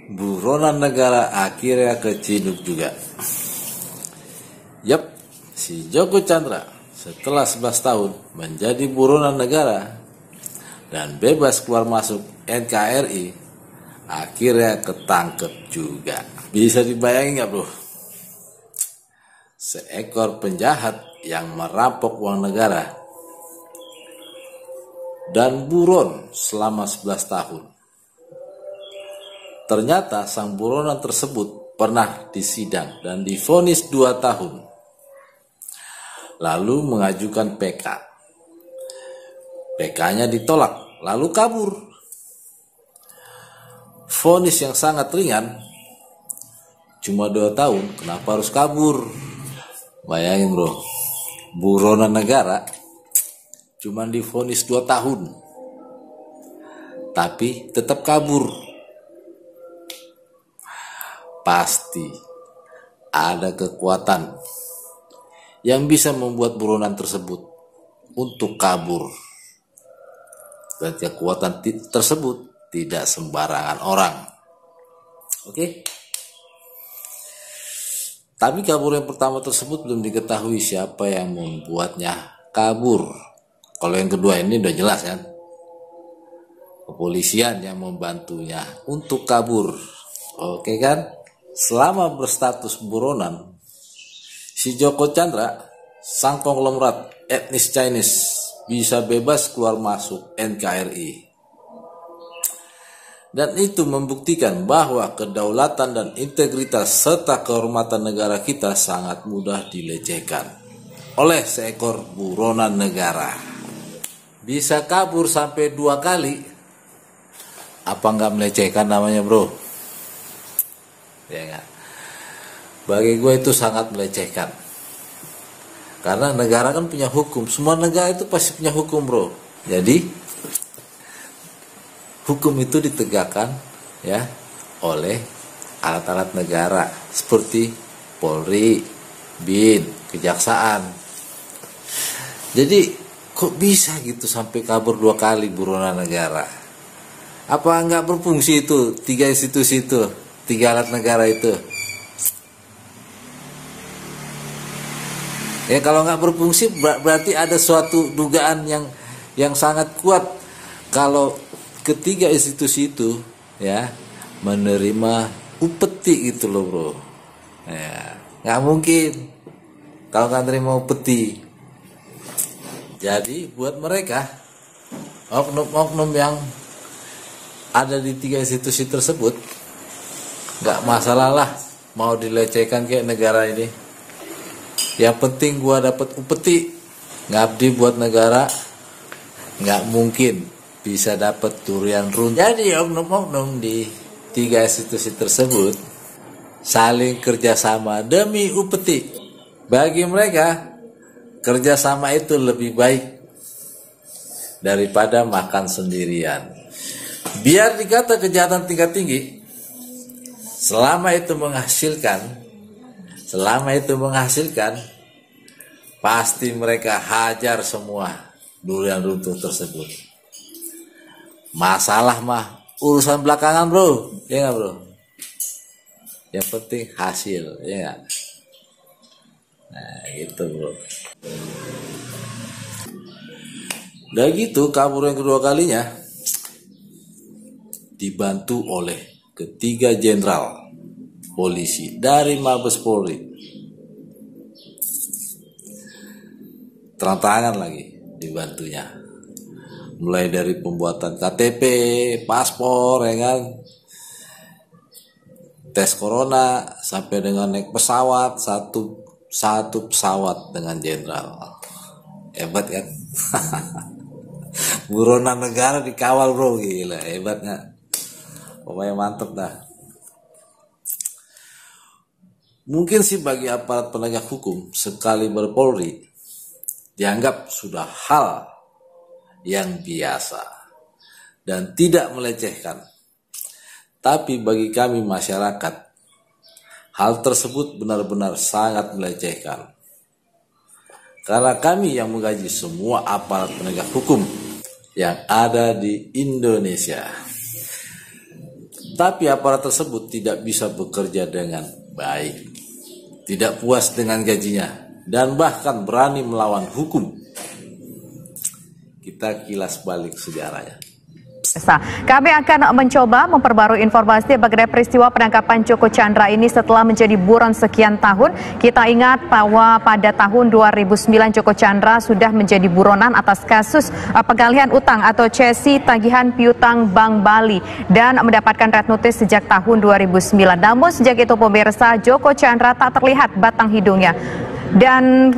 Buronan negara akhirnya keciduk juga. Yap, si Joko Chandra setelah 11 tahun menjadi buronan negara dan bebas keluar masuk NKRI, akhirnya ketangkep juga. Bisa dibayangin gak bro? Seekor penjahat yang merampok uang negara dan buron selama 11 tahun. Ternyata sang buronan tersebut pernah disidang dan divonis 2 tahun. Lalu mengajukan PK. PK-nya ditolak, lalu kabur. Vonis yang sangat ringan, cuma 2 tahun, kenapa harus kabur? Bayangin bro, buronan negara cuma divonis 2 tahun, tapi tetap kabur. Pasti ada kekuatan yang bisa membuat buronan tersebut untuk kabur. Dan kekuatan tersebut tidak sembarangan orang. Oke? Tapi kabur yang pertama tersebut belum diketahui siapa yang membuatnya kabur. Kalau yang kedua ini udah jelas kan? Kepolisian yang membantunya untuk kabur. Oke kan? Selama berstatus buronan, si Joko Chandra, sang konglomerat etnis Chinese, bisa bebas keluar masuk NKRI. Dan itu membuktikan bahwa kedaulatan dan integritas serta kehormatan negara kita sangat mudah dilecehkan oleh seekor buronan negara. Bisa kabur sampai 2 kali, apa nggak melecehkan namanya bro? Ya kan? Bagi gue itu sangat melecehkan. Karena negara kan punya hukum, semua negara itu pasti punya hukum bro. Jadi hukum itu ditegakkan ya oleh alat-alat negara seperti Polri, BIN, Kejaksaan. Jadi kok bisa gitu sampai kabur 2 kali buronan negara? Apa nggak berfungsi itu 3 institusi itu, 3 alat negara itu? Ya kalau nggak berfungsi berarti ada suatu dugaan yang sangat kuat kalau ketiga institusi itu ya menerima upeti gitu loh bro. Ya, nggak mungkin kalau nggak terima upeti. Jadi buat mereka oknum-oknum yang ada di 3 institusi tersebut nggak masalah lah mau dilecehkan kayak negara ini. Yang penting gua dapat upeti, ngabdi buat negara, nggak mungkin bisa dapat durian runtuh. Jadi oknum-oknum di 3 institusi tersebut saling kerjasama demi upeti. Bagi mereka kerjasama itu lebih baik daripada makan sendirian. Biar dikata kejahatan tingkat tinggi, selama itu menghasilkan, pasti mereka hajar semua durian runtuh tersebut. Masalah mah urusan belakangan bro, ya nggak bro? Yang penting hasil, ya nggak? Nah gitu bro. Udah gitu kabur yang kedua kalinya dibantu oleh ketiga jenderal polisi dari Mabes Polri. Terang-terangan lagi dibantunya. Mulai dari pembuatan KTP, paspor, ya kan, tes corona, sampai dengan naik pesawat, satu pesawat dengan jenderal. Hebat kan? Buronan negara dikawal bro, gila, hebat nggak? Pokoknya mantep dah. Mungkin sih bagi aparat penegak hukum sekali berpolri dianggap sudah hal yang biasa dan tidak melecehkan. Tapi bagi kami masyarakat, hal tersebut benar-benar sangat melecehkan. Karena kami yang menggaji semua aparat penegak hukum yang ada di Indonesia. Tapi aparat tersebut tidak bisa bekerja dengan baik, tidak puas dengan gajinya, dan bahkan berani melawan hukum. Kita kilas balik sejarahnya. Kami akan mencoba memperbarui informasi mengenai peristiwa penangkapan Joko Chandra ini setelah menjadi buron sekian tahun. Kita ingat bahwa pada tahun 2009 Joko Chandra sudah menjadi buronan atas kasus penggalian utang atau cesi tagihan piutang Bank Bali dan mendapatkan red notice sejak tahun 2009. Namun sejak itu pemirsa, Joko Chandra tak terlihat batang hidungnya. Dan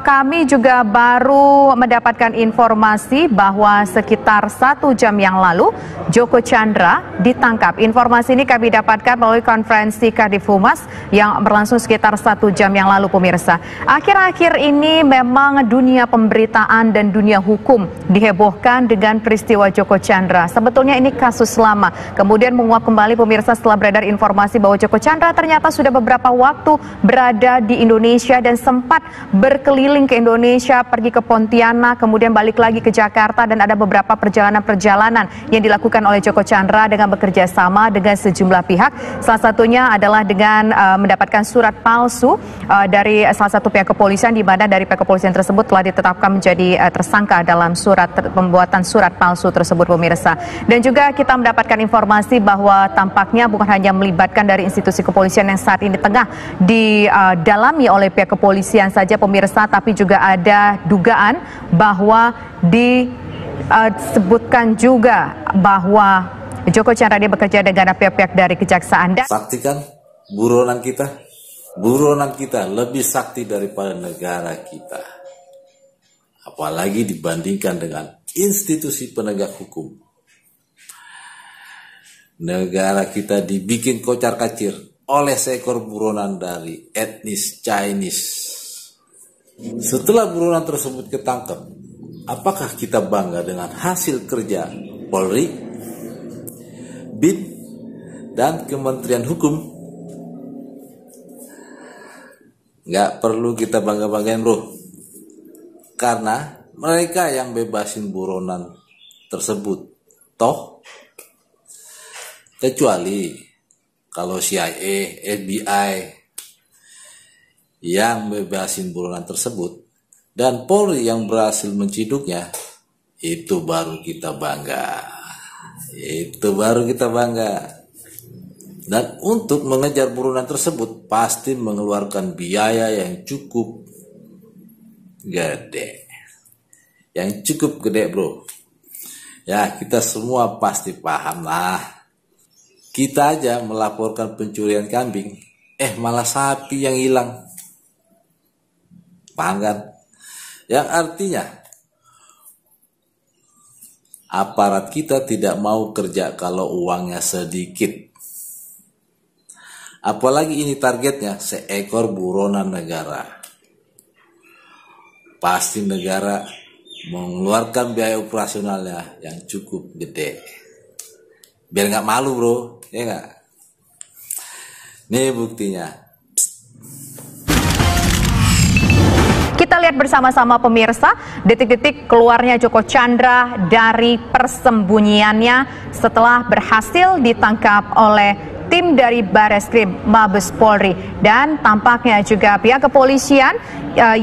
kami juga baru mendapatkan informasi bahwa sekitar 1 jam yang lalu Joko Chandra ditangkap. Informasi ini kami dapatkan melalui konferensi Kadif Humas yang berlangsung sekitar 1 jam yang lalu pemirsa. Akhir-akhir ini memang dunia pemberitaan dan dunia hukum dihebohkan dengan peristiwa Joko Chandra. Sebetulnya ini kasus lama. Kemudian menguap kembali pemirsa setelah beredar informasi bahwa Joko Chandra ternyata sudah beberapa waktu berada di Indonesia dan sempat berkeliling ke Indonesia, pergi ke Pontianak, kemudian balik lagi ke Jakarta, dan ada beberapa perjalanan-perjalanan yang dilakukan oleh Joko Chandra dengan bekerja sama dengan sejumlah pihak. Salah satunya adalah dengan mendapatkan surat palsu dari salah satu pihak kepolisian, di mana dari pihak kepolisian tersebut telah ditetapkan menjadi tersangka dalam pembuatan surat palsu tersebut pemirsa. Dan juga kita mendapatkan informasi bahwa tampaknya bukan hanya melibatkan dari institusi kepolisian yang saat ini tengah didalami oleh pihak kepolisian saja pemirsa, tapi juga ada dugaan bahwa disebutkan juga bahwa Joko Chandra dia bekerja dengan pihak-pihak dari kejaksaan. Saktikan buronan kita lebih sakti daripada negara kita, apalagi dibandingkan dengan institusi penegak hukum. Negara kita dibikin kocar-kacir oleh seekor buronan dari etnis Chinese. Setelah buronan tersebut ketangkep, apakah kita bangga dengan hasil kerja Polri, BIN, dan Kementerian Hukum? Nggak perlu kita bangga-banggain bro, karena mereka yang bebasin buronan tersebut. Toh, kecuali kalau CIA, FBI yang bebasin buronan tersebut dan Polri yang berhasil menciduknya, itu baru kita bangga. Dan untuk mengejar buronan tersebut pasti mengeluarkan biaya yang cukup gede. Bro. Ya, kita semua pasti paham lah. Kita aja melaporkan pencurian kambing, malah sapi yang hilang. Paham kan? Yang artinya aparat kita tidak mau kerja kalau uangnya sedikit. Apalagi ini targetnya seekor buronan negara. Pasti negara mengeluarkan biaya operasionalnya yang cukup gede. Biar nggak malu bro, ya nggak? Nih buktinya. Kita lihat bersama-sama pemirsa detik-detik keluarnya Joko Chandra dari persembunyiannya setelah berhasil ditangkap oleh tim dari Bareskrim Mabes Polri, dan tampaknya juga pihak kepolisian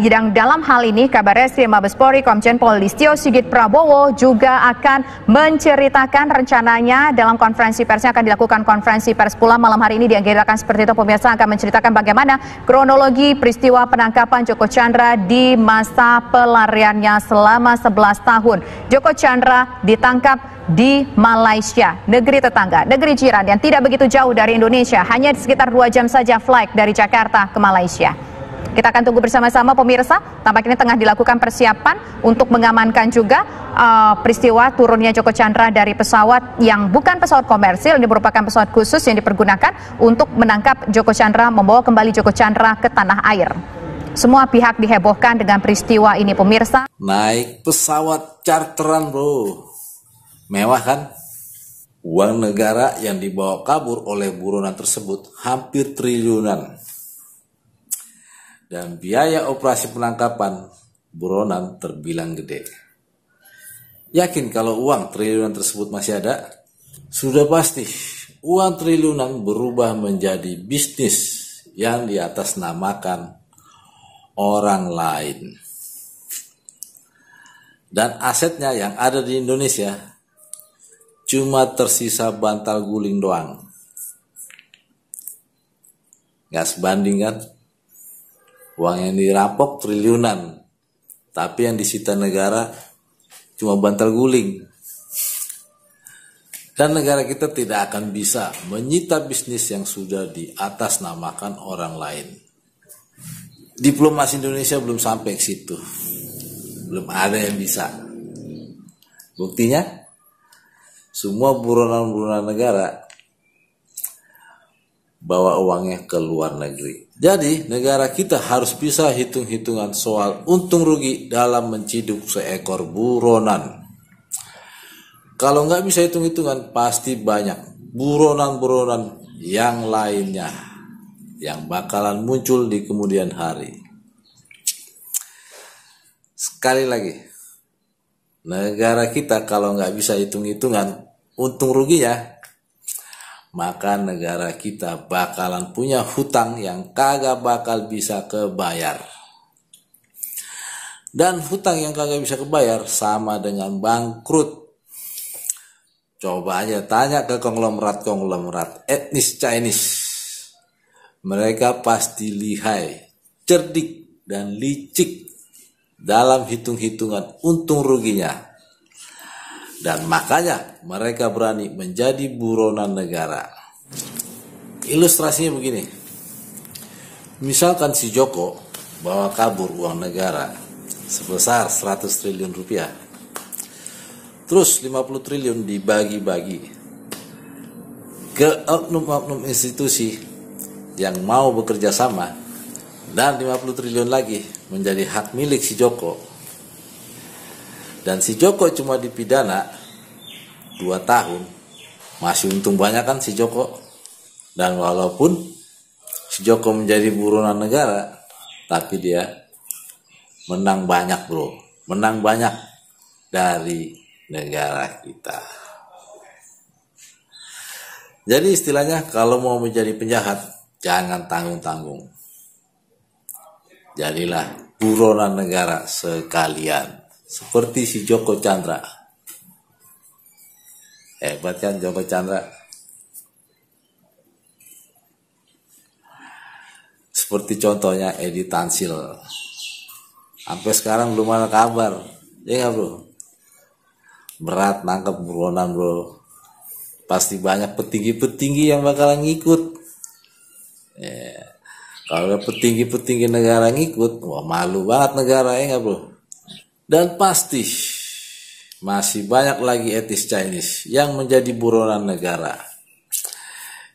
yang dalam hal ini Kabar Reskrim Mabes Polri Komjen Pol Listio Sigit Prabowo juga akan menceritakan rencananya dalam konferensi persnya, akan dilakukan konferensi pers pula malam hari ini diagenda seperti itu pemirsa, akan menceritakan bagaimana kronologi peristiwa penangkapan Joko Chandra di masa pelariannya selama 11 tahun. Joko Chandra ditangkap di Malaysia, negeri tetangga, negeri jiran yang tidak begitu jauh dari Indonesia, hanya sekitar 2 jam saja flight dari Jakarta ke Malaysia. Kita akan tunggu bersama-sama pemirsa, tampaknya tengah dilakukan persiapan untuk mengamankan juga peristiwa turunnya Joko Chandra dari pesawat yang bukan pesawat komersil, ini merupakan pesawat khusus yang dipergunakan untuk menangkap Joko Chandra, membawa kembali Joko Chandra ke tanah air. Semua pihak dihebohkan dengan peristiwa ini pemirsa. Naik pesawat charteran bro. Mewah kan? Uang negara yang dibawa kabur oleh buronan tersebut hampir triliunan. Dan biaya operasi penangkapan buronan terbilang gede. Yakin kalau uang triliunan tersebut masih ada? Sudah pasti uang triliunan berubah menjadi bisnis yang diatasnamakan orang lain. Dan asetnya yang ada di Indonesia cuma tersisa bantal guling doang. Nggak sebanding kan? Uang yang dirampok triliunan, tapi yang disita negara cuma bantal guling. Dan negara kita tidak akan bisa menyita bisnis yang sudah diatasnamakan orang lain. Diplomasi Indonesia belum sampai ke situ. Belum ada yang bisa. Buktinya, semua buronan-buronan negara bawa uangnya ke luar negeri. Jadi negara kita harus bisa hitung-hitungan soal untung rugi dalam menciduk seekor buronan. Kalau nggak bisa hitung-hitungan, pasti banyak buronan-buronan yang lainnya yang bakalan muncul di kemudian hari. Sekali lagi, negara kita kalau nggak bisa hitung-hitungan untung ruginya, maka negara kita bakalan punya hutang yang kagak bakal bisa kebayar. Dan hutang yang kagak bisa kebayar sama dengan bangkrut. Coba aja tanya ke konglomerat etnis Chinese. Mereka pasti lihai, cerdik, dan licik dalam hitung-hitungan untung ruginya. Dan makanya mereka berani menjadi buronan negara. Ilustrasinya begini. Misalkan si Joko bawa kabur uang negara sebesar 100 triliun rupiah. Terus 50 triliun dibagi-bagi ke oknum-oknum institusi yang mau bekerja sama, dan 50 triliun lagi menjadi hak milik si Joko. Dan si Joko cuma dipidana 2 tahun. Masih untung banyak kan si Joko. Dan walaupun si Joko menjadi buronan negara, tapi dia menang banyak bro. Menang banyak dari negara kita. Jadi istilahnya kalau mau menjadi penjahat, jangan tanggung-tanggung. Jadilah buronan negara sekalian. Seperti si Joko Chandra. Hebat kan Joko Chandra? Seperti contohnya Edi Tansil. Sampai sekarang belum ada kabar. Ya nggak bro? Berat nangkep buronan bro. Pasti banyak petinggi-petinggi yang bakalan ngikut. Kalau petinggi-petinggi negara ngikut, wah malu banget negara, ya nggak bro? Dan pasti masih banyak lagi etnis Chinese yang menjadi buronan negara,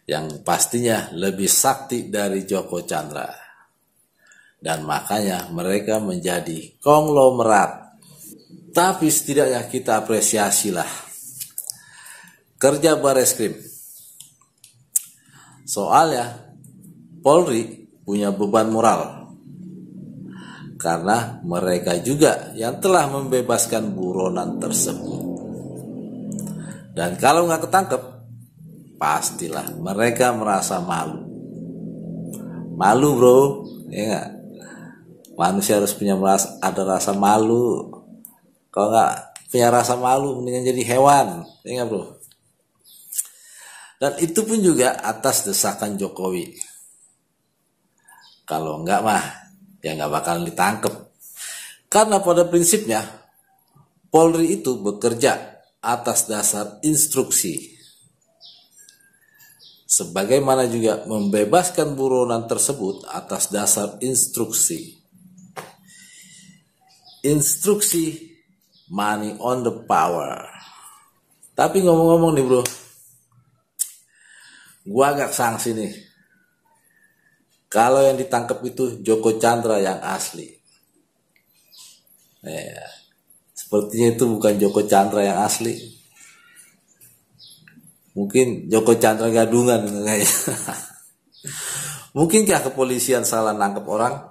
yang pastinya lebih sakti dari Joko Chandra. Dan makanya mereka menjadi konglomerat. Tapi setidaknya kita apresiasilah kerja Bareskrim. Soalnya Polri punya beban moral. Karena mereka juga yang telah membebaskan buronan tersebut. Dan kalau nggak ketangkep, pastilah mereka merasa malu. Malu bro, ya nggak? Manusia harus punya ada rasa malu. Kalau nggak punya rasa malu, mendingan jadi hewan, ya nggak bro? Dan itu pun juga atas desakan Jokowi. Kalau nggak mah, ya nggak bakalan ditangkep. Karena pada prinsipnya, Polri itu bekerja atas dasar instruksi. Sebagaimana juga membebaskan buronan tersebut atas dasar instruksi. Instruksi money on the power. Tapi ngomong-ngomong nih bro, gua agak sanksi nih. Kalau yang ditangkap itu Joko Chandra yang asli. Sepertinya itu bukan Joko Chandra yang asli. Mungkin Joko Chandra gadungan kayaknya. Mungkinkah kepolisian salah nangkep orang?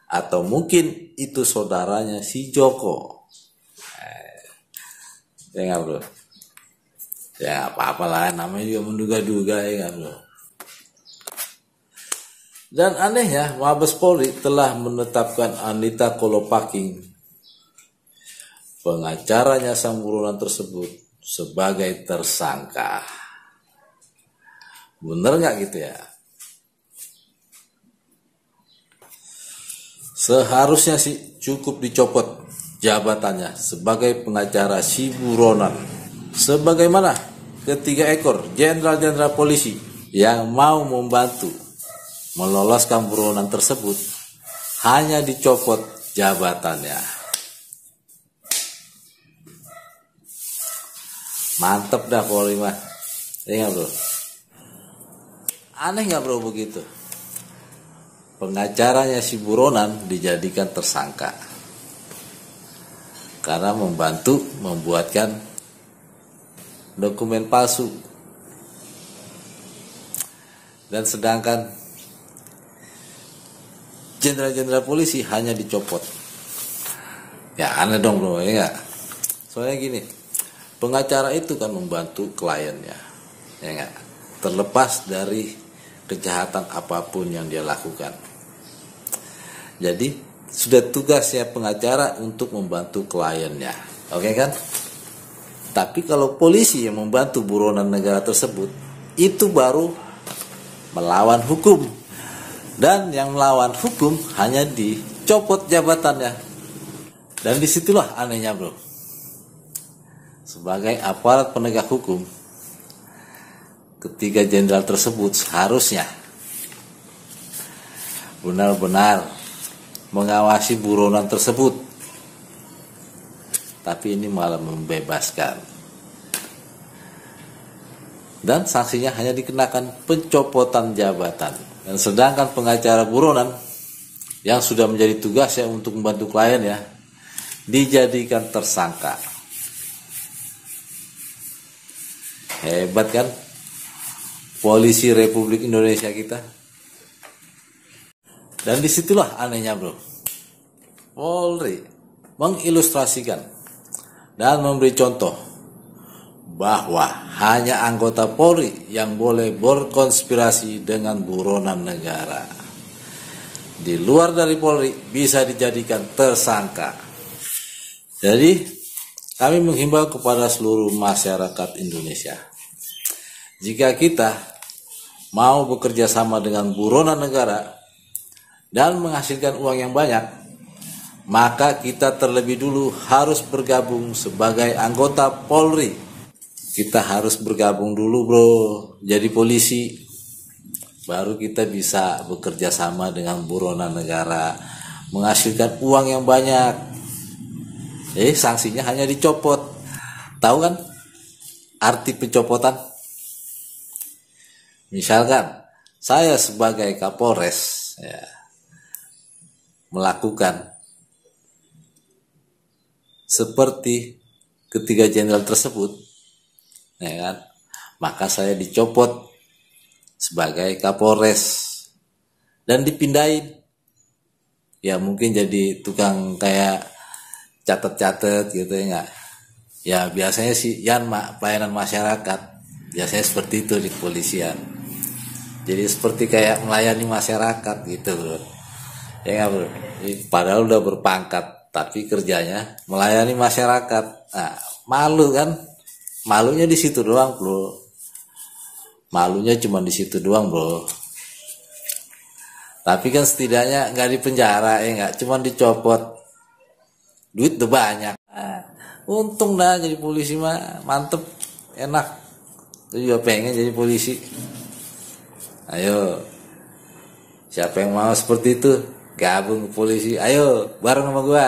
Atau mungkin itu saudaranya si Joko? Ya nggak bro? Ya apa-apalah, namanya juga menduga-duga ya kan bro. Dan anehnya Mabes Polri telah menetapkan Anita Kolopaking, pengacaranya sang buronan tersebut, sebagai tersangka. Bener nggak gitu ya? Seharusnya sih cukup dicopot jabatannya sebagai pengacara si buronan. Sebagaimana ketiga ekor jenderal-jenderal polisi yang mau membantu meloloskan buronan tersebut hanya dicopot jabatannya. Mantep dah Polri mah. Iya bro. Aneh nggak bro begitu? Pengacaranya si buronan dijadikan tersangka karena membantu membuatkan dokumen palsu, dan sedangkan jenderal-jenderal polisi hanya dicopot. Ya aneh dong bro, ya enggak? Soalnya gini, pengacara itu kan membantu kliennya, ya enggak? Terlepas dari kejahatan apapun yang dia lakukan. Jadi sudah tugasnya pengacara untuk membantu kliennya, oke kan? Tapi kalau polisi yang membantu buronan negara tersebut, itu baru melawan hukum. Dan yang melawan hukum hanya dicopot jabatannya. Dan disitulah anehnya bro. Sebagai aparat penegak hukum, ketiga jenderal tersebut seharusnya benar-benar mengawasi buronan tersebut. Tapi ini malah membebaskan. Dan sanksinya hanya dikenakan pencopotan jabatan. Dan sedangkan pengacara buronan yang sudah menjadi tugasnya untuk membantu klien ya, dijadikan tersangka. Hebat kan polisi Republik Indonesia kita. Dan disitulah anehnya bro. Polri mengilustrasikan dan memberi contoh bahwa hanya anggota Polri yang boleh berkonspirasi dengan buronan negara. Di luar dari Polri bisa dijadikan tersangka. Jadi kami menghimbau kepada seluruh masyarakat Indonesia, jika kita mau bekerja sama dengan buronan negara dan menghasilkan uang yang banyak, maka kita terlebih dulu harus bergabung sebagai anggota Polri. Kita harus bergabung dulu bro, jadi polisi. Baru kita bisa bekerja sama dengan buronan negara, menghasilkan uang yang banyak. Sanksinya hanya dicopot. Tahu kan arti pencopotan? Misalkan saya sebagai Kapolres ya, melakukan seperti ketiga jenderal tersebut, ya kan? Maka saya dicopot sebagai Kapolres dan dipindahin. Ya mungkin jadi tukang kayak catet-catet gitu ya enggak? Ya biasanya sih pelayanan masyarakat. Biasanya seperti itu di kepolisian. Jadi seperti kayak melayani masyarakat gitu bro. Ya enggak bro? Padahal udah berpangkat, tapi kerjanya melayani masyarakat. Nah, malu kan? Malunya di situ doang, bro. Malunya cuma di situ doang, bro. Tapi kan setidaknya nggak di penjara, ya nggak, cuma dicopot. Duit udah banyak. Nah, untung dah jadi polisi mah, mantep, enak. Itu juga pengen jadi polisi. Ayo, siapa yang mau seperti itu? Gabung ke polisi, ayo bareng sama gua.